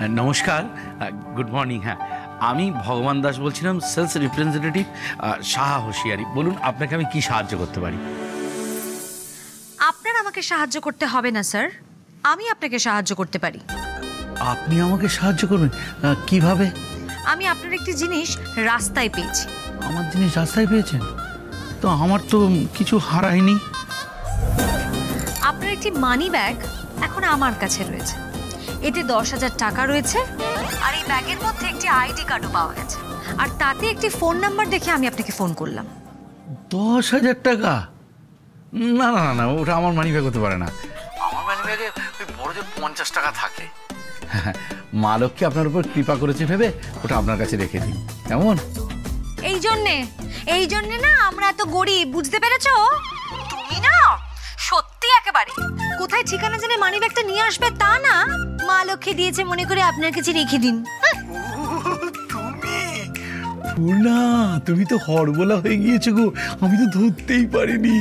নমস্কার, good morning. হ্যাঁ, আমি ভগবান দাস বলছিলাম, সেলস রিপ্রেজেন্টেটিভ সাহা হোশিয়ারি। বলুন, আপনাকে আমি কি সাহায্য করতে পারি? আপনার আমাকে সাহায্য করতে হবে না স্যার, আমি আপনাকে সাহায্য করতে পারি। আপনি আমাকে সাহায্য করবেন? কিভাবে? আমি আপনার একটি জিনিস রাস্তায় পেয়েছি। আমার জিনিস রাস্তায় পেয়েছেন? তো আমার তো কিছু হারায়নি। আপনার একটি মানি ব্যাগ এখন আমার কাছে রয়েছে। এতে 10,000 টাকা রয়েছে, আর এই ব্যাগের মধ্যে একটি আইডি কার্ডও পাওয়া গেছে, আর তাতে একটি ফোন নাম্বার দেখে আমি আপনাকে ফোন করলাম। 10,000 টাকা? না না না, ওটা আমার মানি ব্যাগ হতে পারে না। আমার মানি ব্যাগে ওই বড়দের 50 টাকা থাকে। মা লক্ষ্মী আপনার উপর কৃপা করেছে ভেবে ওটা আপনার কাছে রেখে দিন, কেমন? এই জন্যে না আমরা এত গরিব, বুঝতে পেরেছো? তুমি না সত্যি একেবারে কোথায় ঠিকানা জেনে মানি ব্যাগটা নিয়ে আসবে তা না, মা লক্ষ্মী দিয়েছে মনে করে আপনার কাছে রেখে দিন। পূর্ণা, তুমি তো হরবলা হয়ে গিয়েছো গো, আমি তো ধরতেই পারিনি।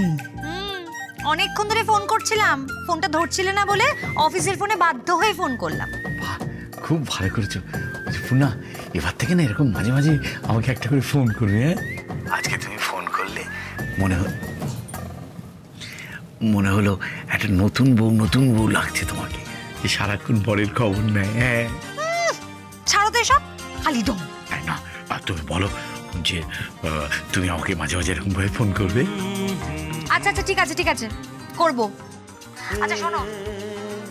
অনেকক্ষণ ধরে ফোন করছিলাম, ফোনটা ধরছিলে না বলে অফিসের ফোনে বাধ্য হয়ে ফোন করলাম। খুব ভালো করেছো পূর্ণা, এবার থেকে না এরকম মাঝে মাঝে আমাকে একটা করে ফোন করবে। হ্যাঁ, আজকে তুমি ফোন করলে মনে হলো একটা নতুন বউ লাগছে তোমাকে, যে সারাক্ষণ পরের খবর নেয়। হ্যাঁ, ছাড়ো তো এসব, খালি দম। না, তুমি বলো যে তুমি আমাকে মাঝে মাঝে এরকম ভাবে ফোন করবে। আচ্ছা আচ্ছা, ঠিক আছে করব। আচ্ছা শোনো,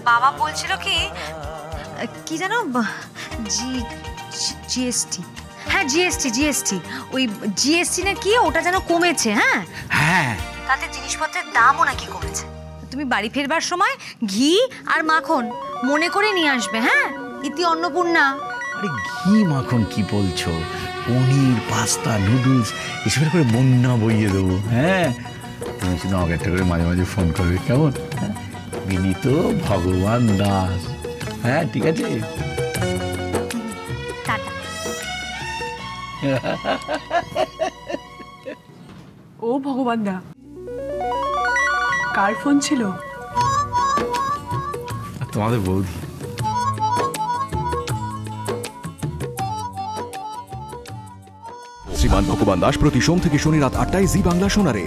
বাবা বলছিল কি জানো, জিএসটি। হ্যাঁ, জিএসটি, ওই জিএসটি না কি, ওটা যেন কমেছে। হ্যাঁ হ্যাঁ, তাতে জিনিসপত্রের দামও নাকি কমেছে। তুমি বাড়ি ফেরবার সময় ঘি আর মাখন মনে করে নিয়ে আসবে। হ্যাঁ, ইতি অন্নপূর্ণা। আরে ঘি মাখন কি বলছো? পনির, পাস্তা, নুডলস এসবের করে বন্যা বইয়ে দেবো। হ্যাঁ, তুমি শুধু আমাকে একটা করে মাঝে মাঝে ফোন করবে, কেমন? বিনীত ভগবান দাস। হ্যাঁ, ঠিক আছে। টাটা। ও ভগবান দা, কার ফোন ছিল? তোমাদের বৌদি। শ্রীমান ভগবান দাস প্রতি সোম থেকে শনি রাত 8টায় জি বাংলা শোনারে।